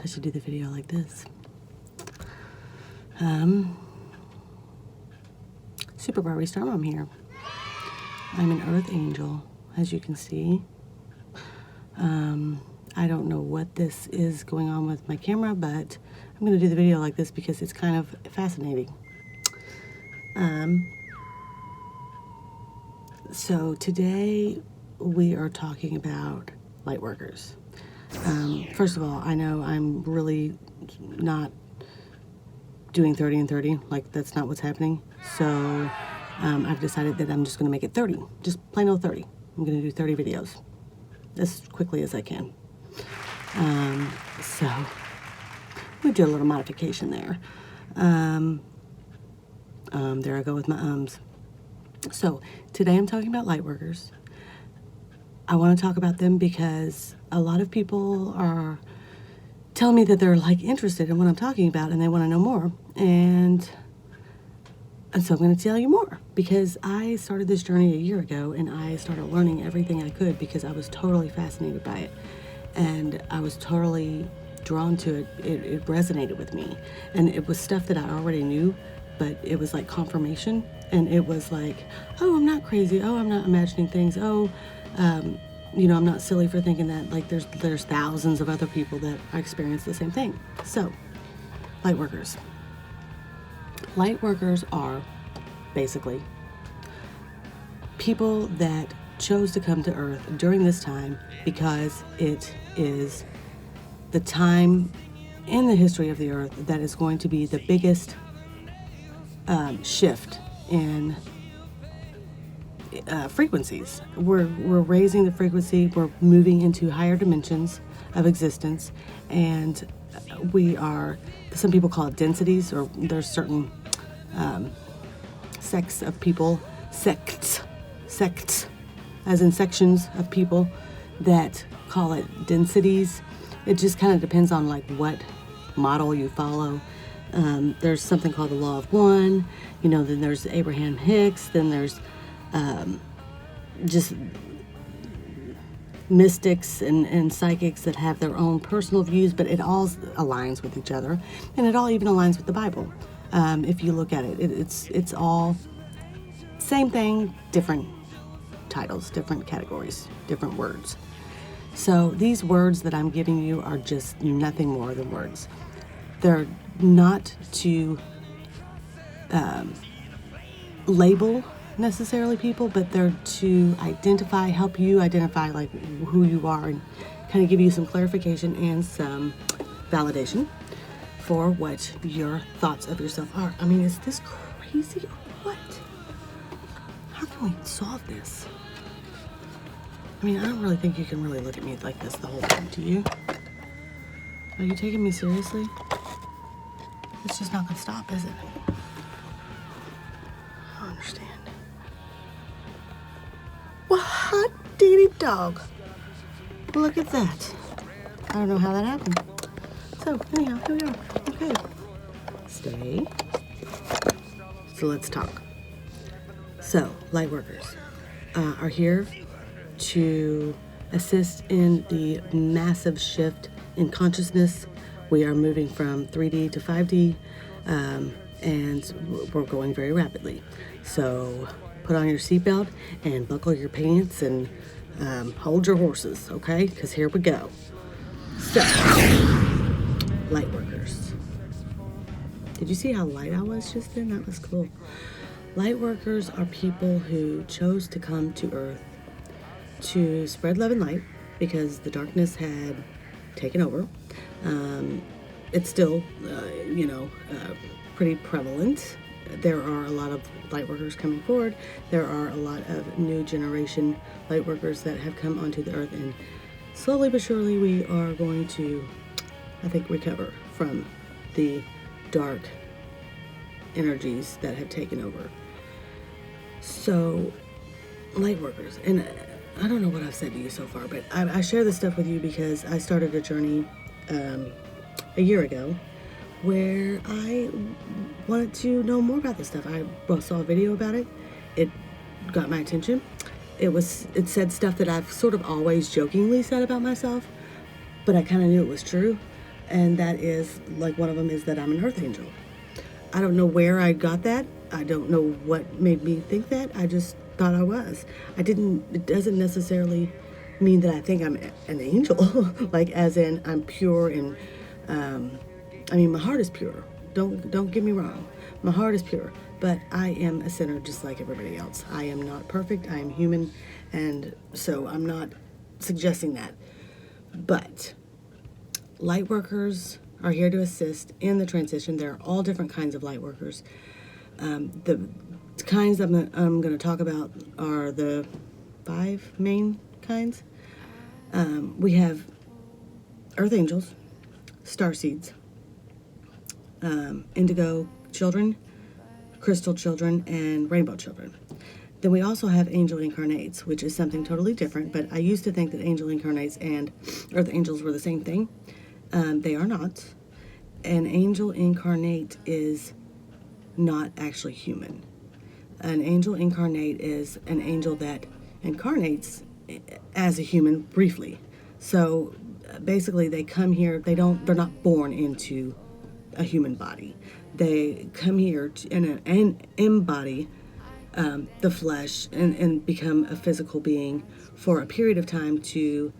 I should do the video like this. Superpower Restart Mom here. I'm an Earth Angel, as you can see. I don't know what this is going on with my camera, but I'm going to do the video like this because it's kind of fascinating. So today we are talking about light workers. First of all, I know I'm really not doing 30 and 30, like that's not what's happening. So I've decided that I'm just going to make it 30, just plain old 30. I'm going to do 30 videos as quickly as I can. So we do a little modification there. There I go with my ums. So today I'm talking about light workers. I want to talk about them because a lot of people are telling me that they're like interested in what I'm talking about and they want to know more. And so I'm going to tell you more because I started this journey a year ago and I started learning everything I could because I was totally fascinated by it. And I was totally drawn to it. It resonated with me. And it was stuff that I already knew, but it was like confirmation. And it was like, oh, I'm not crazy. Oh, I'm not imagining things. Oh, you know, I'm not silly for thinking that. Like there's thousands of other people that experience the same thing. So, light workers. Light workers are basically people that chose to come to Earth during this time because it is the time in the history of the Earth that is going to be the biggest shift in frequencies. We're raising the frequency, we're moving into higher dimensions of existence, and we are, some people call it densities, or there's certain sects of people, sects, as in sections of people that call it densities. It just kind of depends on like what model you follow. There's something called the Law of One, you know, then there's Abraham Hicks, then there's just mystics and psychics that have their own personal views, but it all aligns with each other, and it all even aligns with the Bible. If you look at it, it's all same thing, different titles, different categories, different words. So these words that I'm giving you are just nothing more than words. They're not to label necessarily people, but they're to identify, help you identify like who you are and kind of give you some clarification and some validation for what your thoughts of yourself are. I mean, is this crazy or what? How can we solve this? I mean, I don't really think you can really look at me like this the whole time, do you? Are you taking me seriously? It's just not gonna stop, is it? I don't understand. Well, hot diggity dog. Look at that. I don't know how that happened. So, anyhow, here we are. Okay. Stay. So let's talk. So, light workers are here to assist in the massive shift in consciousness. We are moving from 3D to 5D, and we're going very rapidly. So put on your seatbelt and buckle your pants and hold your horses, okay? Because here we go. So, light workers. Did you see how light I was just then? That was cool. Light workers are people who chose to come to Earth to spread love and light because the darkness had taken over. It's still, pretty prevalent. There are a lot of light workers coming forward. There are a lot of new generation light workers that have come onto the Earth, and slowly but surely we are going to, I think, recover from the dark energies that have taken over. So, light workers, and I don't know what I've said to you so far, but I share this stuff with you because I started a journey a year ago where I wanted to know more about this stuff. I saw a video about it. It got my attention. It said stuff that I've sort of always jokingly said about myself, but I kind of knew it was true. And that is, like, one of them is that I'm an earth angel. I don't know where I got that. I don't know what made me think that. I just thought I was. It doesn't necessarily mean that I think I'm an angel, like as in I'm pure and, I mean, my heart is pure. Don't get me wrong. My heart is pure, but I am a sinner just like everybody else. I am not perfect. I am human, and so I'm not suggesting that. But light workers are here to assist in the transition. There are all different kinds of light workers. The kinds I'm going to talk about are the 5 main kinds. We have earth angels, star seeds, indigo children, crystal children, and rainbow children. Then we also have angel incarnates, which is something totally different, but I used to think that angel incarnates and earth angels were the same thing. They are not. An angel incarnate is not actually human. An angel incarnate is an angel that incarnates as a human briefly. So basically they come here, they're not born into a human body. They come here and embody the flesh and become a physical being for a period of time to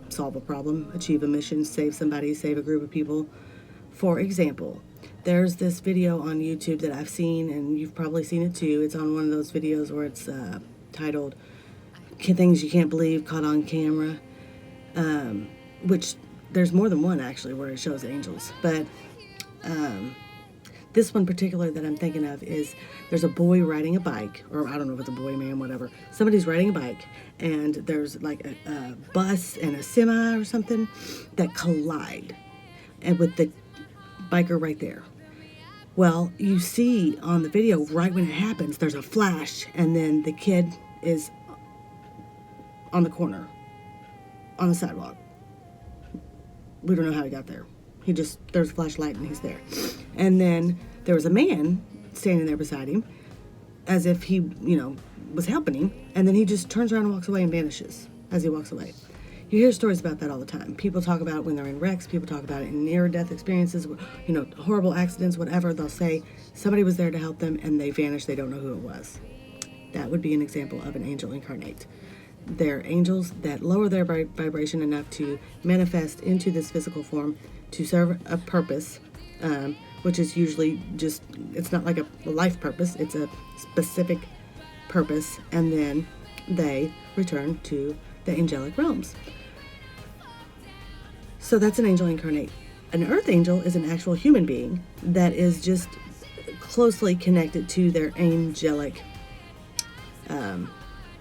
solve a problem, achieve a mission, save somebody, save a group of people. For example, there's this video on YouTube that I've seen, and you've probably seen it too. It's on one of those videos where it's titled Things You Can't Believe Caught on Camera, which there's more than one actually where it shows angels. But this one particular that I'm thinking of is there's a boy riding a bike, or I don't know if it's a boy, man, whatever. Somebody's riding a bike, and there's like a bus and a semi or something that collide, and with the biker right there. Well, you see on the video right when it happens, there's a flash, and then the kid is on the corner, on the sidewalk. We don't know how he got there. There's a flashlight and he's there. And then there was a man standing there beside him as if he, was helping him. And then he just turns around and walks away and vanishes as he walks away. You hear stories about that all the time. People talk about it when they're in wrecks. People talk about it in near-death experiences, horrible accidents, whatever. They'll say somebody was there to help them and they vanished. They don't know who it was. That would be an example of an angel incarnate. They're angels that lower their vibration enough to manifest into this physical form to serve a purpose, which is usually it's not like a life purpose, it's a specific purpose, and then they return to the angelic realms. So that's an angel incarnate. An earth angel is an actual human being that is just closely connected to their angelic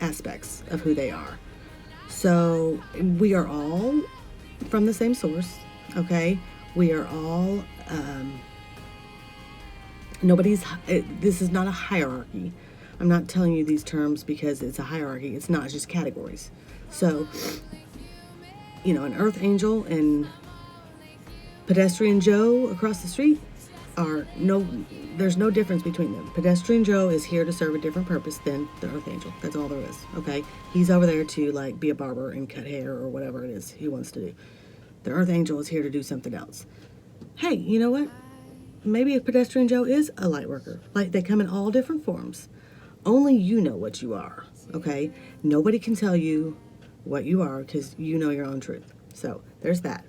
aspects of who they are. So we are all from the same source, okay? We are all, this is not a hierarchy. I'm not telling you these terms because it's a hierarchy. It's not, it's just categories. So, an earth angel and pedestrian Joe across the street there's no difference between them. Pedestrian Joe is here to serve a different purpose than the earth angel. That's all there is, okay? He's over there to be a barber and cut hair or whatever it is he wants to do. The earth angel is here to do something else. Hey, you know what? Maybe a pedestrian Joe is a light worker. Like, they come in all different forms. Only you know what you are, okay? Nobody can tell you what you are because you know your own truth. So there's that.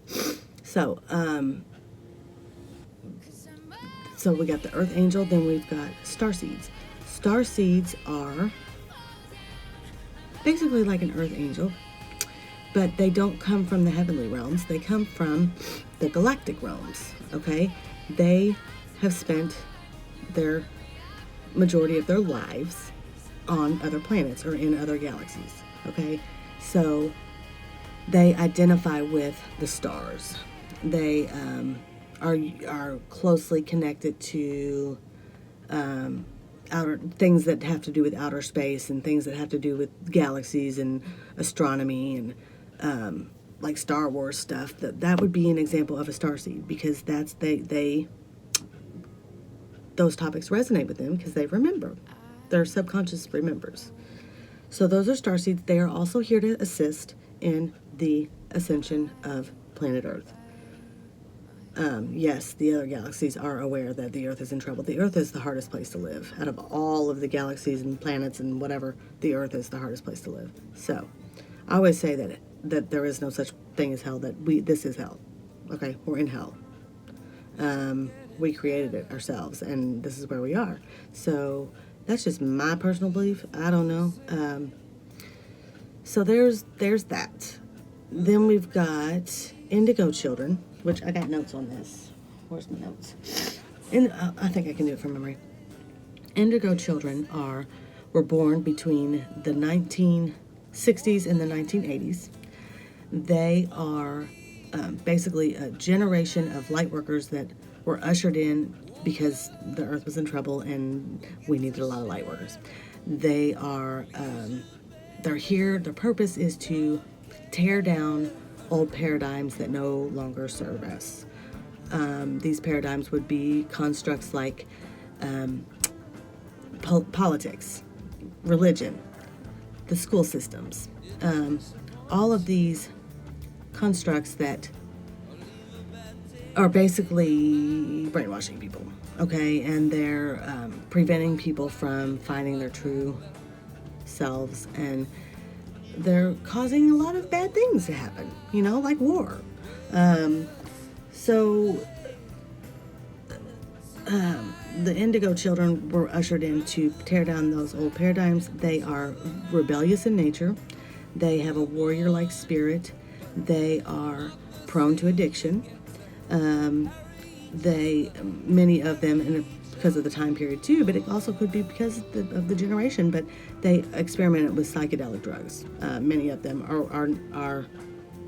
So we got the earth angel, then we've got star seeds. Star seeds are basically like an earth angel, but they don't come from the heavenly realms. They come from the galactic realms, okay? They have spent their majority of their lives on other planets or in other galaxies, okay? So they identify with the stars. They are closely connected to outer things that have to do with outer space and things that have to do with galaxies and astronomy and like Star Wars stuff. That would be an example of a starseed because those topics resonate with them because they remember. Their subconscious remembers. So those are starseeds. They are also here to assist in the ascension of planet Earth. Yes, the other galaxies are aware that the Earth is in trouble. The Earth is the hardest place to live. Out of all of the galaxies and planets and whatever, the Earth is the hardest place to live. So, I always say that there is no such thing as hell, this is hell. Okay, we're in hell. We created it ourselves, and this is where we are. So, that's just my personal belief. I don't know. So there's that. Then we've got indigo children, which I got notes on this. Where's my notes? I think I can do it from memory. Indigo children were born between the 1960s and the 1980s. They are basically a generation of light workers that were ushered in because the Earth was in trouble and we needed a lot of light workers. They are, they're here. Their purpose is to tear down old paradigms that no longer serve us. These paradigms would be constructs like politics, religion, the school systems, all of these constructs that are basically brainwashing people, okay? And they're preventing people from finding their true selves, and they're causing a lot of bad things to happen, like war. The indigo children were ushered in to tear down those old paradigms. They are rebellious in nature. They have a warrior-like spirit. They are prone to addiction. Many of them, and because of the time period too, but it also could be because of the generation, but they experimented with psychedelic drugs. Many of them are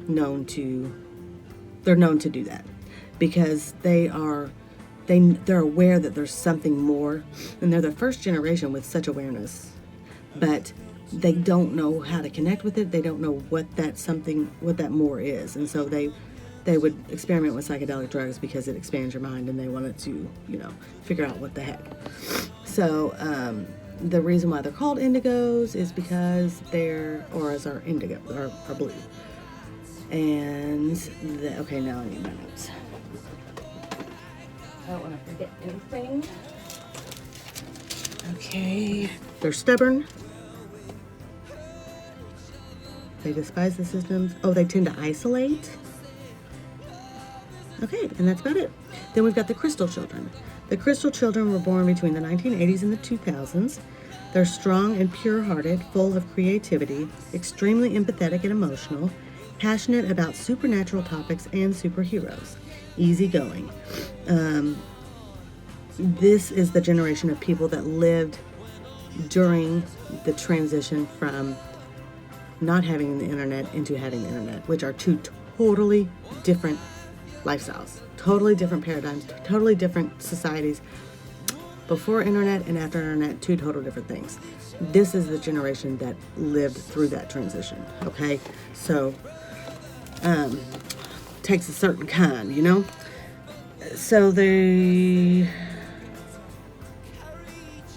known to do that because they're aware that there's something more, and they're the first generation with such awareness, but they don't know how to connect with it. They don't know what that more is, and so they would experiment with psychedelic drugs because it expands your mind, and they wanted to, figure out what the heck. So the reason why they're called indigos is because their auras are indigo, are blue. And okay, now I need my notes. I don't want to forget anything. Okay, they're stubborn. They despise the systems. Oh, they tend to isolate. Okay, and that's about it. Then we've got the crystal children. The crystal children were born between the 1980s and the 2000s. They're strong and pure-hearted, full of creativity, extremely empathetic and emotional, passionate about supernatural topics and superheroes, easygoing. This is the generation of people that lived during the transition from not having the internet into having the internet, which are two totally different lifestyles, totally different paradigms, totally different societies. Before internet and after internet, two total different things. This is the generation that lived through that transition, okay? So, takes a certain kind, So they're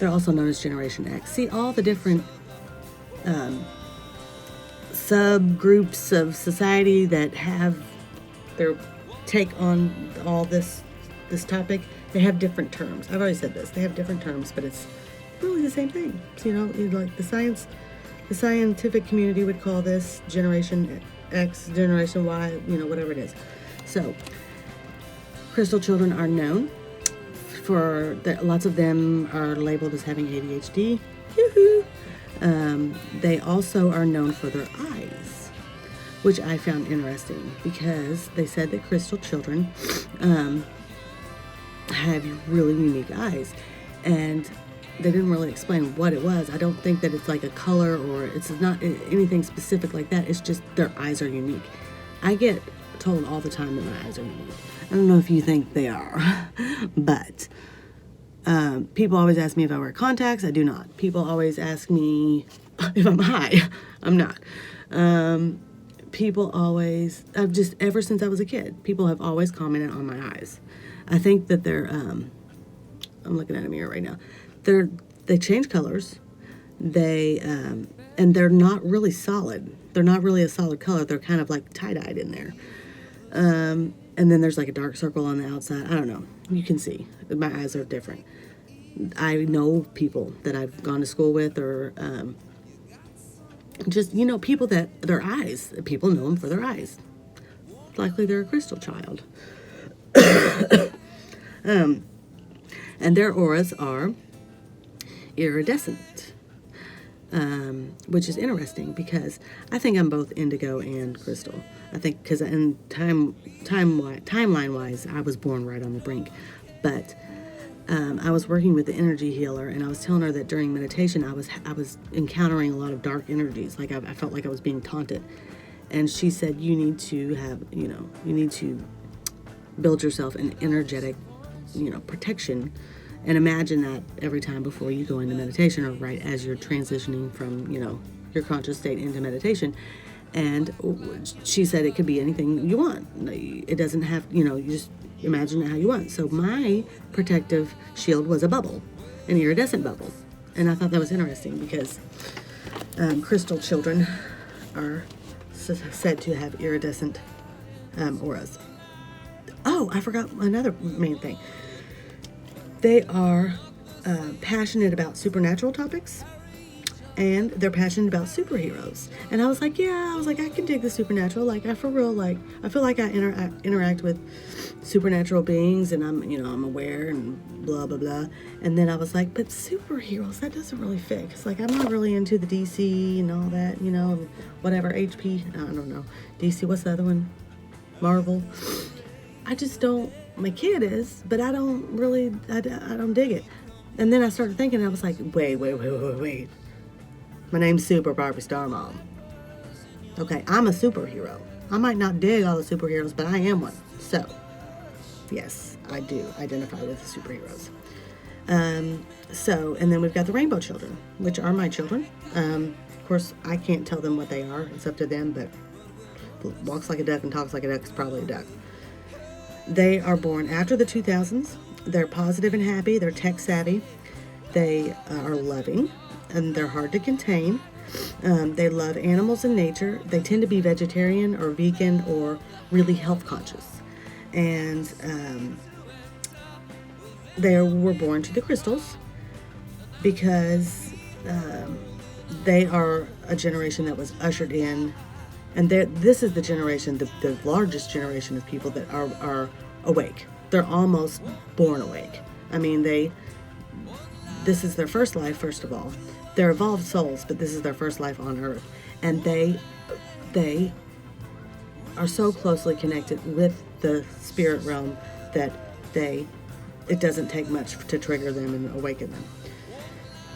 also known as Generation X. See, all the different subgroups of society that have their take on all this topic, they have different terms. I've already said this. They have different terms, but it's really the same thing. So, like the scientific community would call this Generation X, Generation Y, whatever it is. So, crystal children are known for lots of them are labeled as having ADHD. Yoo-hoo. They also are known for their eyes, which I found interesting because they said that crystal children have really unique eyes, and they didn't really explain what it was. I don't think that it's like a color or it's not anything specific like that. It's just their eyes are unique. I get told all the time that my eyes are unique. I don't know if you think they are, but people always ask me if I wear contacts. I do not. People always ask me if I'm high. I'm not. People always, ever since I was a kid, people have always commented on my eyes. I think that they're, I'm looking at a mirror right now. They change colors. And they're not really solid. They're not really a solid color. They're kind of like tie-dyed in there. And then there's like a dark circle on the outside. I don't know. You can see my eyes are different. I know people that I've gone to school with, or just, people that their eyes, people know them for their eyes. Likely they're a crystal child. And their auras are iridescent, which is interesting because I think I'm both indigo and crystal. I think because in timeline wise, I was born right on the brink, but I was working with the energy healer, and I was telling her that during meditation, I was encountering a lot of dark energies. Like I felt like I was being taunted, and she said, you need to build yourself an energetic, protection, and imagine that every time before you go into meditation, or right as you're transitioning from, your conscious state into meditation. And she said it could be anything you want. It doesn't have, you just imagine it how you want. So my protective shield was a bubble, an iridescent bubble. And I thought that was interesting because crystal children are said to have iridescent auras. Oh, I forgot another main thing. They are passionate about supernatural topics, and they're passionate about superheroes. And I was like, I can dig the supernatural. Like, I feel like I interact with supernatural beings, and I'm aware and blah, blah, blah. And then I was like, but superheroes, that doesn't really fit. It's like, I'm not really into the DC and all that, and whatever, HP, I don't know. DC, what's the other one? Marvel. I just don't, my kid is, but I don't really, I don't dig it. And then I started thinking, I was like, wait. My name's Super Barbie Star Mom. Okay, I'm a superhero. I might not dig all the superheroes, but I am one. So, yes, I do identify with the superheroes. And then we've got the Rainbow Children, which are my children. Of course, I can't tell them what they are. It's up to them, but walks like a duck and talks like a duck is probably a duck. They are born after the 2000s. They're positive and happy. They're tech savvy. They are loving, and they're hard to contain. They love animals and nature. They tend to be vegetarian or vegan or really health conscious. And they were born to the crystals because they are a generation that was ushered in. And this is the generation, the largest generation of people that are awake. They're almost born awake. I mean, this is their first life, first of all. They're evolved souls, but this is their first life on Earth. And they are so closely connected with the spirit realm that it doesn't take much to trigger them and awaken them.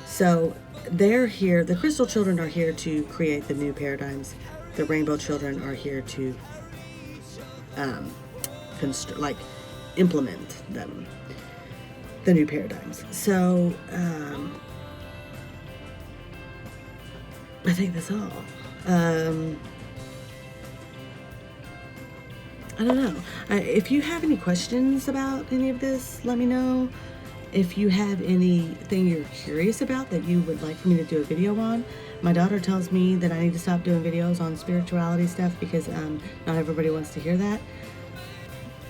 So they're here, the crystal children are here to create the new paradigms. The rainbow children are here to implement them, the new paradigms. So I think that's all. I don't know. If you have any questions about any of this, let me know. If you have anything you're curious about that you would like for me to do a video on, my daughter tells me that I need to stop doing videos on spirituality stuff because not everybody wants to hear that.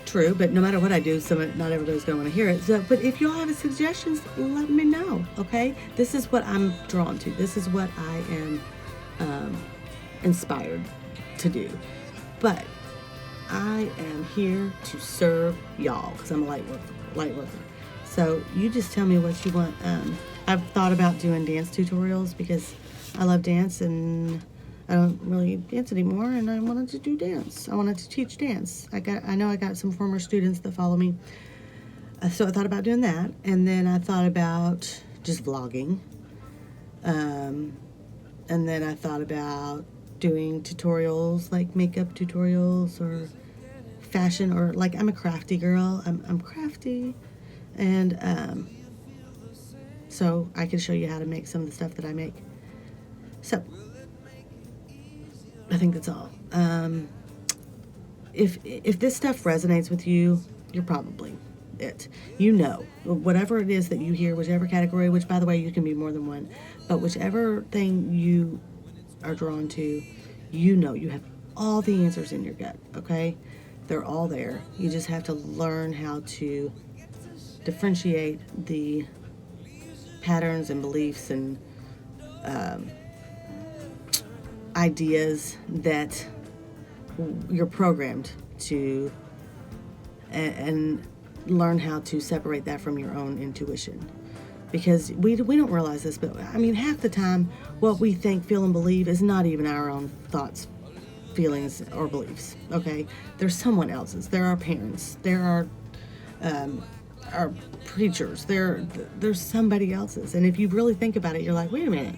True, but no matter what I do, not everybody's going to want to hear it. So, but if y'all have suggestions, let me know, okay? This is what I'm drawn to. This is what I am inspired to do. But I am here to serve y'all because I'm a light worker. So you just tell me what you want. I've thought about doing dance tutorials because I love dance and I don't really dance anymore, and I wanted to do dance. I wanted to teach dance. I know I got some former students that follow me. So I thought about doing that, and then I thought about just vlogging. And then I thought about doing tutorials, like makeup tutorials or fashion, or like I'm a crafty girl. I'm crafty. And so I can show you how to make some of the stuff that I make. So I think that's all. If this stuff resonates with you, you're probably it. You know, whatever it is that you hear, whichever category, which by the way, you can be more than one, but whichever thing you are drawn to, you know, you have all the answers in your gut, okay? They're all there. You just have to learn how to differentiate the patterns and beliefs and ideas that you're programmed to, and learn how to separate that from your own intuition. Because we don't realize this, but I mean, half the time what we think, feel, and believe is not even our own thoughts, feelings, or beliefs. Okay, there's someone else's. There are parents. There are our preachers. There's somebody else's. And if you really think about it, you're like, wait a minute,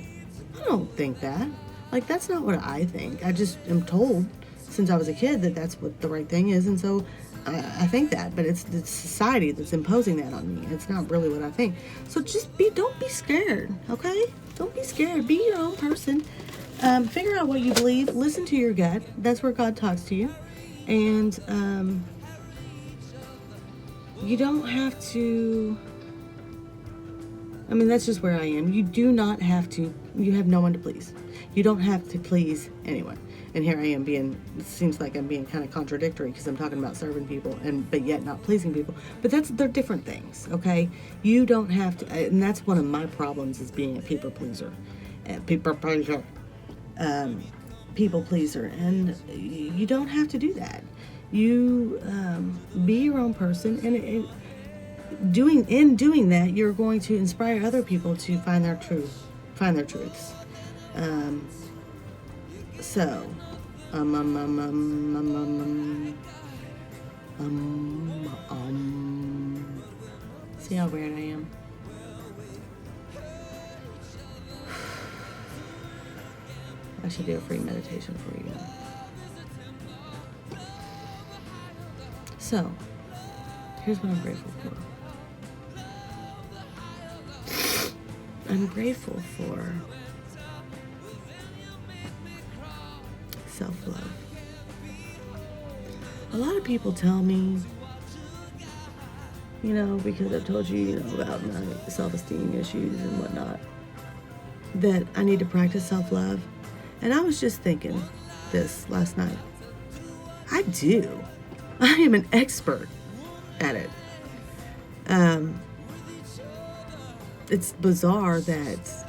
I don't think that. Like, that's not what I think. I just am told since I was a kid that that's what the right thing is, and so I think that. But it's society that's imposing that on me. It's not really what I think. So don't be scared, okay? Don't be scared. Be your own person. Figure out what you believe. Listen to your gut. That's where God talks to you. And you don't have to, I mean, that's just where I am. You do not have to, you have no one to please. You don't have to please anyone. And here I am it seems like I'm being kind of contradictory because I'm talking about serving people but yet not pleasing people. But they're different things, okay? You don't have to, and that's one of my problems, is being a people pleaser. People pleaser. And you don't have to do that. You be your own person, and in doing that, you're going to inspire other people to find their truths. See how weird I am? I should do a free meditation for you. So, here's what I'm grateful for. I'm grateful for self-love. A lot of people tell me, because I've told you, about my self-esteem issues and whatnot, that I need to practice self-love. And I was just thinking this last night. I do. I am an expert at it. It's bizarre that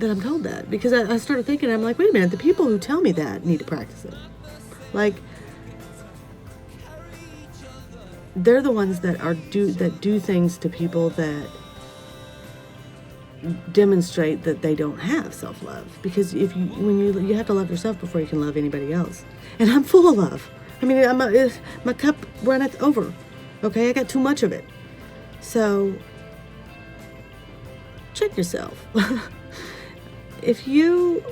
I'm told that, because I started thinking, I'm like, wait a minute, the people who tell me that need to practice it. Like, they're the ones that do things to people that demonstrate that they don't have self-love. Because when you have to love yourself before you can love anybody else. And I'm full of love. I mean, my cup runneth over. Okay, I got too much of it. So check yourself. If you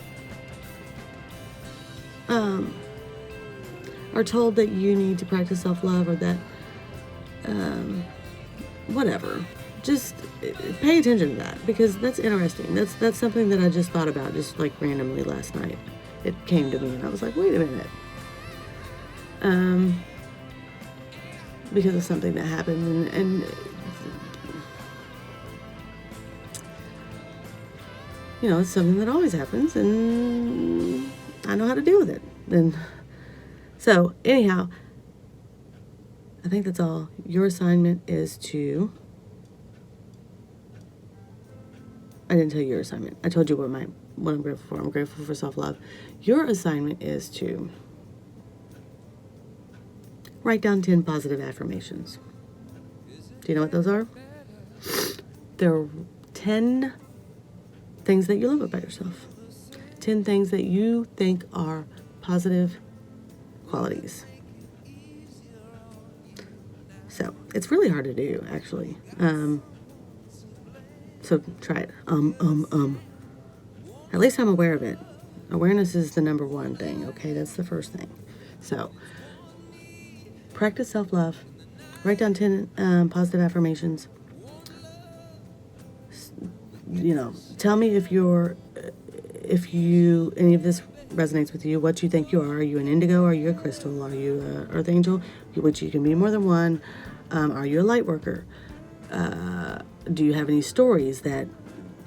are told that you need to practice self-love, or that whatever, just pay attention to that, because that's interesting. That's something that I just thought about just like randomly last night. It came to me and I was like, wait a minute. Because of something that happened, and it's something that always happens, and I know how to deal with it. And so anyhow, I think that's all. Your assignment is to, I didn't tell you your assignment. I told you what I'm grateful for. I'm grateful for self-love. Your assignment is to write down 10 positive affirmations. Do you know what those are? They're 10 things that you love about yourself. 10 things that you think are positive qualities. So, it's really hard to do, actually. So try it. At least I'm aware of it. Awareness is the number one thing, okay? That's the first thing. So, practice self-love. Write down 10 positive affirmations. Tell me if any of this resonates with you, what you think you are. Are you an indigo? Are you a crystal? Are you an earth angel? Which you can be more than one. Are you a light worker? Do you have any stories that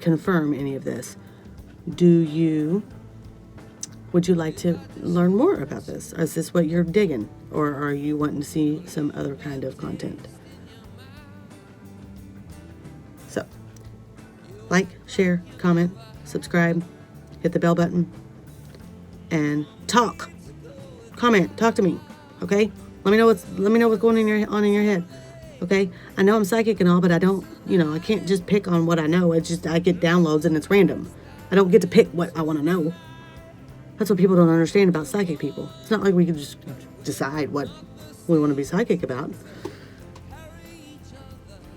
confirm any of this? would you like to learn more about this? Is this what you're digging? Or are you wanting to see some other kind of content? So, like, share, comment, subscribe, hit the bell button, and talk. Comment, talk to me, okay? Let me know what's going on in your head, okay? I know I'm psychic and all, but I don't, I can't just pick on what I know. I get downloads and it's random. I don't get to pick what I want to know. That's what people don't understand about psychic people. It's not like we can just decide what we want to be psychic about.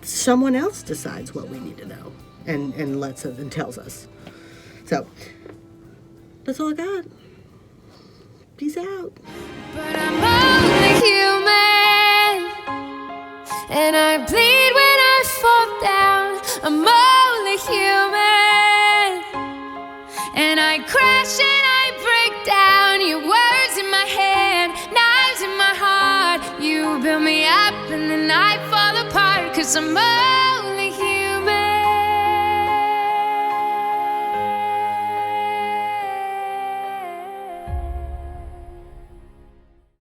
Someone else decides what we need to know and lets us and tells us. So, that's all I got. Peace out. But I'm only human, and I bleed when I fall down. I'm only human, and I crash and I break down. Your words in my head, knives in my heart. You build me up and then I fall apart, 'cause I'm